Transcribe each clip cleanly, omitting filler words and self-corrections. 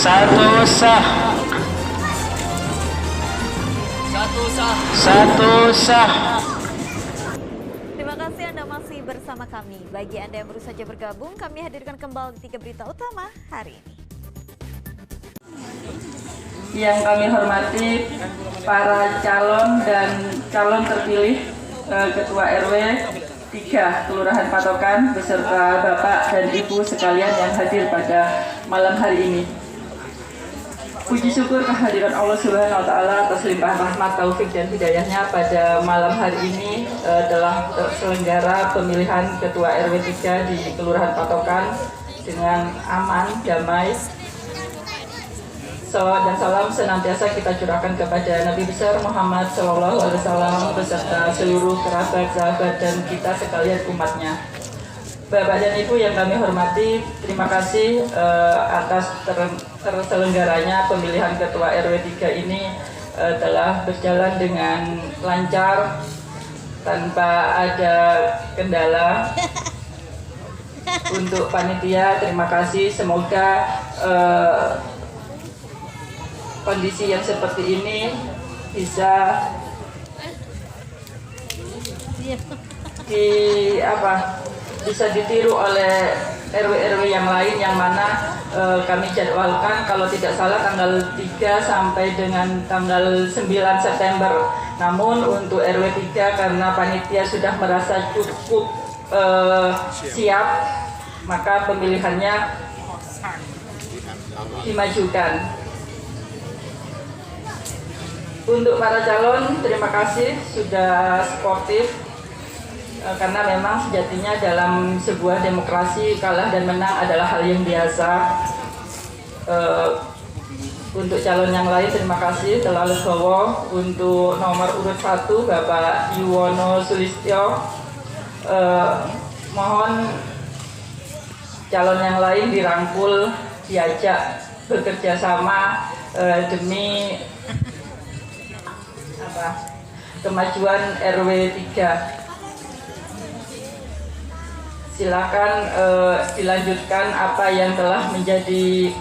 Satu sah. Satu sah. Satu sah. Terima kasih Anda masih bersama kami. Bagi Anda yang baru saja bergabung, kami hadirkan kembali 3 berita utama hari ini. Yang kami hormati para calon dan calon terpilih Ketua RW 3 Kelurahan Patokan beserta Bapak dan Ibu sekalian yang hadir pada malam hari ini. Puji syukur kehadiran Allah Subhanahu wa Ta'ala atas limpahan rahmat, taufik dan hidayahnya pada malam hari ini telah terselenggara pemilihan Ketua RW 3 di Kelurahan Patokan dengan aman, damai. Salawat dan salam senantiasa kita curahkan kepada Nabi besar Muhammad SAW beserta seluruh kerabat, sahabat dan kita sekalian umatnya. Bapak dan Ibu yang kami hormati, terima kasih atas terselenggaranya pemilihan Ketua RW 3 ini telah berjalan dengan lancar tanpa ada kendala. Untuk panitia terima kasih, semoga kondisi yang seperti ini bisa bisa ditiru oleh RW-RW yang lain yang mana kami jadwalkan kalau tidak salah tanggal 3 sampai dengan tanggal 9 September. Namun untuk RW 3 karena panitia sudah merasa cukup siap, maka pemilihannya dimajukan. Untuk para calon, terima kasih sudah sportif karena memang sejatinya dalam sebuah demokrasi kalah dan menang adalah hal yang biasa. Untuk calon yang lain terima kasih telah legowo. Untuk nomor urut 1 Bapak Yuwono Sulistyo, mohon calon yang lain dirangkul, diajak bekerja sama demi kemajuan RW 3. Silakan dilanjutkan apa yang telah menjadi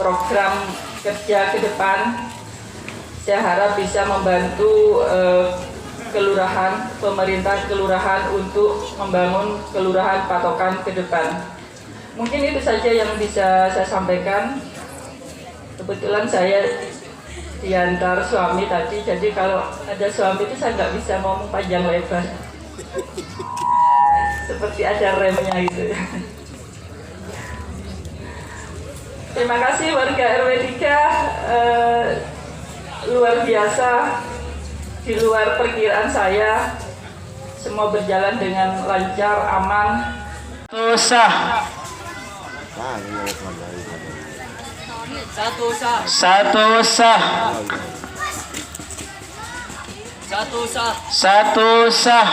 program kerja ke depan. Saya harap bisa membantu kelurahan, pemerintah kelurahan untuk membangun kelurahan Patokan ke depan. Mungkin itu saja yang bisa saya sampaikan. Kebetulan saya diantar suami tadi, jadi kalau ada suami itu saya nggak bisa ngomong panjang lebar. Seperti ada remnya gitu. Terima kasih warga RW 3, luar biasa, di luar perkiraan saya. Semua berjalan dengan lancar, aman. Satu sah. Satu sah. Satu sah. Satu sah. Satu sah.